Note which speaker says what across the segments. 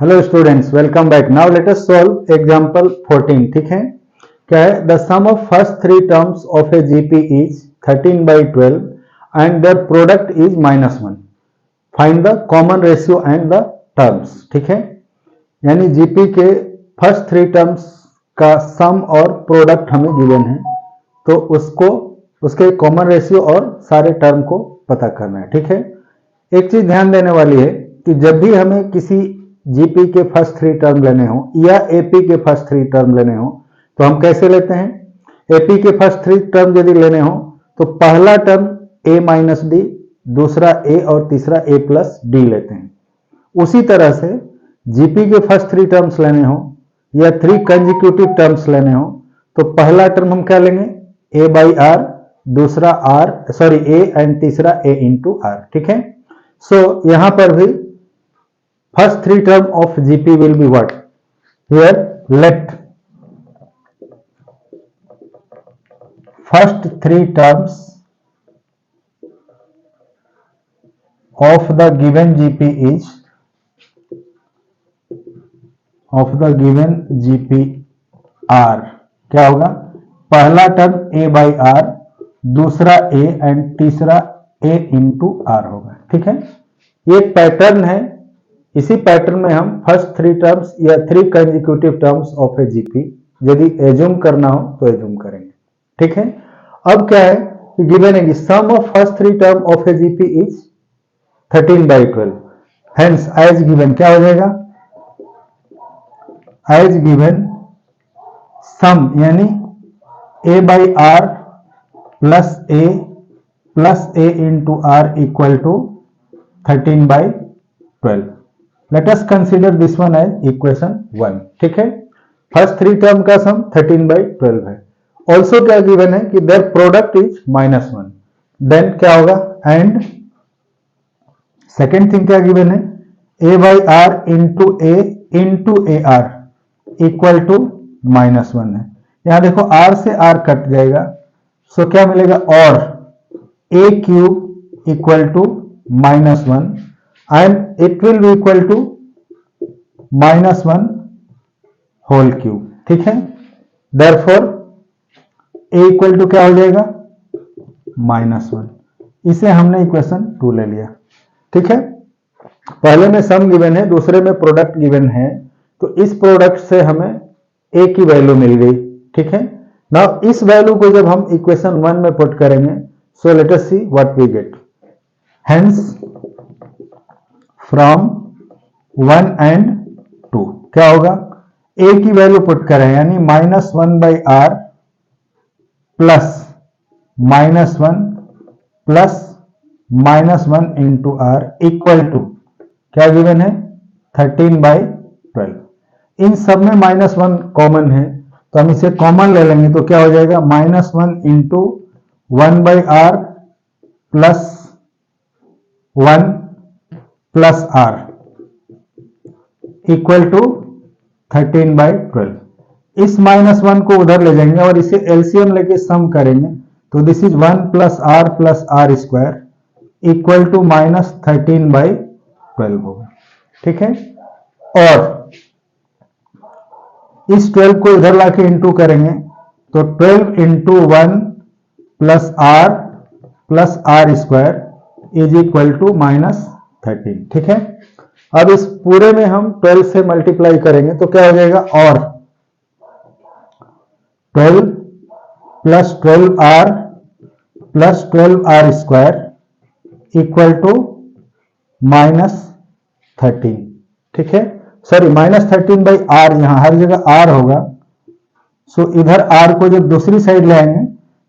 Speaker 1: Hello students, welcome back. Now let us solve example 14। ठीक है, क्या है? The sum of first three terms of a GP is 13/12 and their product is -1। Find the common ratio and the terms. ठीक है, यानी GP के first three terms का सम और प्रोडक्ट हमें गिवन है, तो उसको उसके कॉमन रेशियो और सारे टर्म को पता करना है। ठीक है, एक चीज ध्यान देने वाली है कि जब भी हमें किसी जीपी के फर्स्ट थ्री टर्म लेने हो या एपी के फर्स्ट थ्री टर्म लेने हो तो हम कैसे लेते हैं? एपी के फर्स्ट थ्री टर्म यदि लेने हो तो पहला टर्म ए माइनस डी, दूसरा ए और तीसरा ए प्लस डी लेते हैं। उसी तरह से जीपी के फर्स्ट थ्री टर्म्स लेने हो या थ्री कंजिक्यूटिव टर्म्स लेने हो तो पहला टर्म हम क्या लेंगे? ए बाई आर, दूसरा ए एंड तीसरा ए इंटू आर। ठीक है, सो यहां पर भी first three term of GP will be what? Here let first three terms of the given GP is R। क्या होगा? पहला टर्म a बाई आर, दूसरा a एंड तीसरा a इंटू आर होगा। ठीक है, ये पैटर्न है। इसी पैटर्न में हम फर्स्ट थ्री टर्म्स या three consecutive terms of a GP यदि एज्यूम करना हो तो एज्यूम करेंगे। ठीक है, अब क्या है कि गिवन है कि sum of first three term of a GP is 13/12। Hence as given क्या हो जाएगा? एज गिवन सम यानी a by r plus a into r equal to 13/12। Let us consider this one as equation 1। ठीक है, first three term का सम 13/12 है। Also क्या given है कि देयर प्रोडक्ट इज -1। देन क्या होगा? एंड सेकेंड थिंग क्या गिवन है? A by r into a r equal to -1 है। यहां देखो आर से आर कट जाएगा, सो क्या मिलेगा? और a cube equal to -1 and it will be equal to -1 whole cube. ठीक है, therefore a इक्वल टू क्या हो जाएगा? -1। इसे हमने इक्वेशन 2 ले लिया। ठीक है, पहले में सम गिवन है, दूसरे में प्रोडक्ट गिवन है, तो इस प्रोडक्ट से हमें a की वैल्यू मिल गई। ठीक है, नाउ इस वैल्यू को जब हम इक्वेशन 1 में पुट करेंगे, so let us see what we get. Hence from 1 and 2 क्या होगा? a की वैल्यू पुट करें यानी -1/r plus -1 into r equal to क्या गिवन है? 13/12। इन सब में -1 कॉमन है तो हम इसे कॉमन ले लेंगे तो क्या हो जाएगा? -1 into 1/r plus 1 plus r equal to 13/12। इस -1 को उधर ले जाएंगे और इसे एलसीएम लेके सम करेंगे तो this is 1 plus r square equal to -13/12 होगा। ठीक है, और इस 12 को इधर लाके इंटू करेंगे तो 12 into 1 plus r square is equal to -13। ठीक है, अब इस पूरे में हम 12 से मल्टीप्लाई करेंगे तो क्या हो जाएगा? और 12 plus 12r plus 12r square equal to -13। ठीक है, सॉरी -13/r, यहां हर जगह r होगा, सो इधर r को जब दूसरी साइड ले आएंगे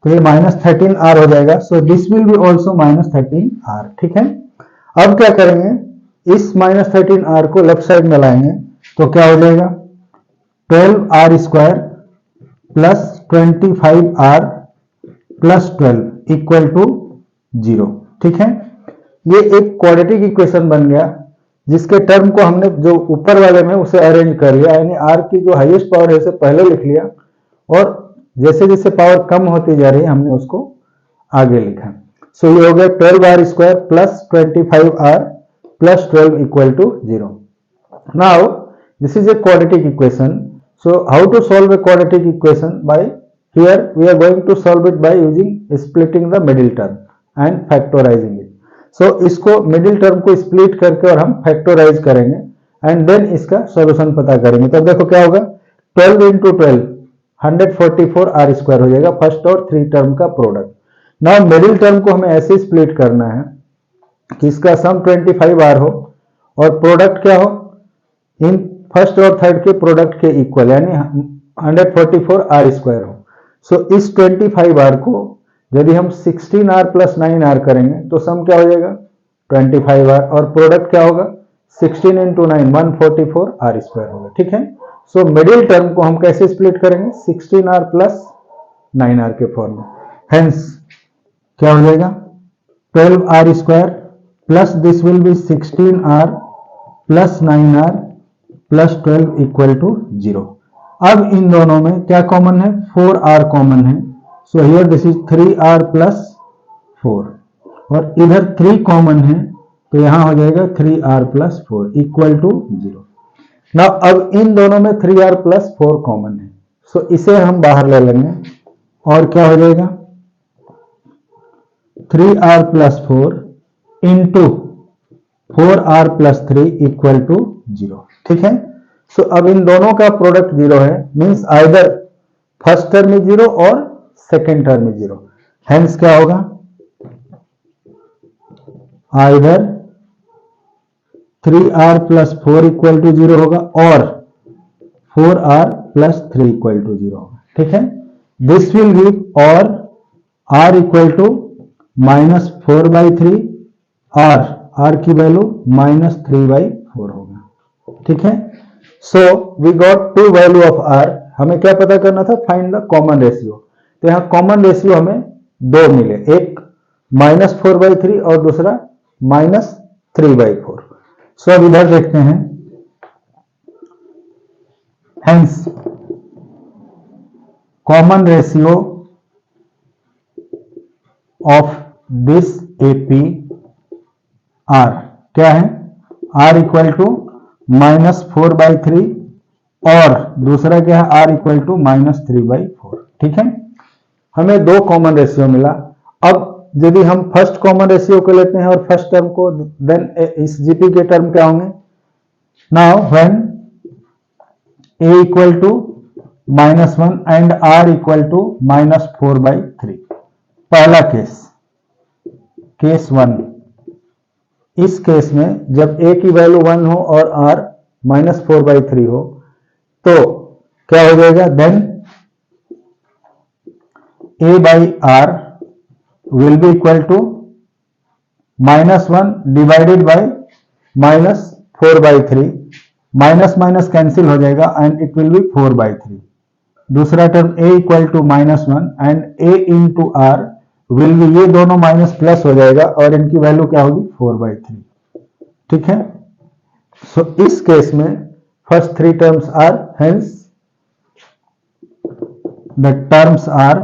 Speaker 1: तो ये -13r हो जाएगा। So this will B also -13r। ठीक है, अब क्या करेंगे? इस -13r को लेफ्ट साइड में लाएंगे तो क्या हो जाएगा? 12r square plus 25r plus 12 equal to 0। ठीक है, ये एक क्वाड्रेटिक इक्वेशन बन गया जिसके टर्म को हमने जो ऊपर वाले में उसे अरेंज कर लिया, यानी r की जो हाईएस्ट पावर है उसे पहले लिख लिया और जैसे जैसे पावर कम होती जा रही है हमने उसको आगे लिखा। सो ये हो गया 12r square plus 25r plus 12 equal to 0। Now, this is a quadratic equation. So, how to solve a quadratic equation? By here we are going to solve it by using splitting the middle term and factorizing it. So, इसको middle term को split करके और हम factorize करेंगे and then इसका solution पता करेंगे. तो देखो क्या होगा, 12 into 12 144 r square हो जाएगा फर्स्ट और 3 टर्म का प्रोडक्ट. नाउ मिडिल टर्म को हमें ऐसे स्प्लिट करना है कि इसका सम 25 r हो और प्रोडक्ट क्या हो, इन फर्स्ट और थर्ड के प्रोडक्ट के इक्वल, यानी 144 r स्क्वायर हो. सो इस 25 r को यदि हम 16r प्लस 9r करेंगे तो सम क्या हो जाएगा 25r और प्रोडक्ट क्या होगा 16 इंटू 9 144 r स्क्वायर होगा. ठीक है. सो मिडिल टर्म को हम कैसे स्प्लिट करेंगे 16r प्लस 9r के फॉर्म में. हेंस क्या हो जाएगा 12r square plus this will be 16r plus 9r plus 12 equal to 0. अब इन दोनों में क्या कॉमन है 4r कॉमन है. So here this is 3r plus 4 और इधर 3 कॉमन है तो यहां हो जाएगा 3r plus 4 equal to 0. Now अब इन दोनों में 3r प्लस 4 कॉमन है. सो इसे हम बाहर ले लेंगे और क्या हो जाएगा 3r plus 4 into 4r plus 3 equal to 0. ठीक है. सो अब इन दोनों का प्रोडक्ट 0 है, मींस आइदर फर्स्ट टर्म में 0 और सेकेंड टर्म में 0. हेंस क्या होगा either 3r plus 4 equal to 0 होगा और 4r प्लस 3 इक्वल टू 0 होगा. ठीक है. दिस विल गिव और r equal to minus 4/3 r की वैल्यू माइनस 3/4 होगा. ठीक है. So we got two value of r. हमें क्या पता करना था फाइंड द कॉमन रेशियो. तो यहां कॉमन रेशियो हमें दो मिले, एक माइनस 4/3 और दूसरा माइनस 3/4. सो अब इधर देखते हैं. Hence common ratio of this AP R क्या है R इक्वल टू माइनस 4/3 और दूसरा क्या है R इक्वल टू माइनस 3/4. ठीक है. हमें दो कॉमन रेशियो मिला. अब यदि हम फर्स्ट कॉमन रेशियो को लेते हैं और फर्स्ट टर्म को, देन इस जीपी के टर्म क्या होंगे. Now when a equal to minus 1 and r equal to minus 4/3. पहला केस 1. इस केस में जब a की वैल्यू 1 हो और r माइनस 4/3 हो तो क्या हो जाएगा, then a by r will be equal to minus 1 divided by minus 4/3. Minus minus cancel हो जाएगा एंड इट विल बी 4/3. दूसरा term a equal to minus 1 and a into r will be, ये दोनों माइनस प्लस हो जाएगा और इनकी value क्या होगी 4/3. ठीक है. सो इस केस में first 3 terms are, hence the terms are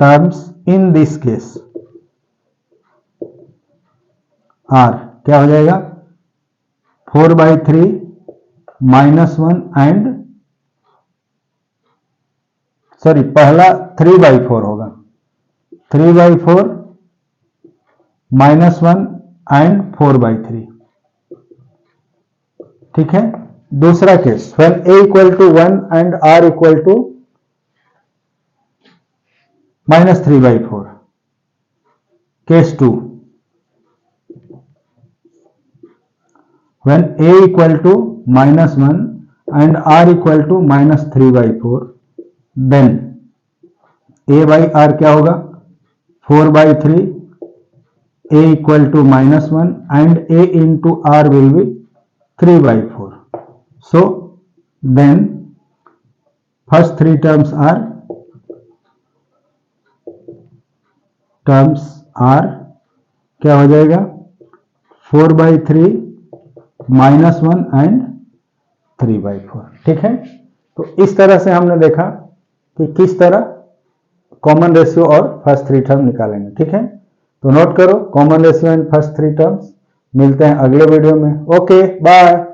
Speaker 1: terms in this case are क्या हो जाएगा 4/3 माइनस 1 एंड सॉरी पहला 3/4 होगा 3/4 माइनस 1 एंड 4/3. ठीक है. दूसरा case when a equal to 1 and r equal to minus 3/4. Case 2 when a equal to minus 1 and r equal to minus 3/4, then a by r क्या होगा 4/3, a equal to minus 1 and a into r will be 3/4. So then first 3 terms are क्या हो जाएगा 4/3 minus 1 and 3/4. ठीक है. तो इस तरह से हमने देखा कि किस तरह कॉमन रेशियो और फर्स्ट 3 टर्म निकालेंगे. ठीक है. तो नोट करो common ratio and first 3 terms. मिलते हैं अगले वीडियो में. Okay bye.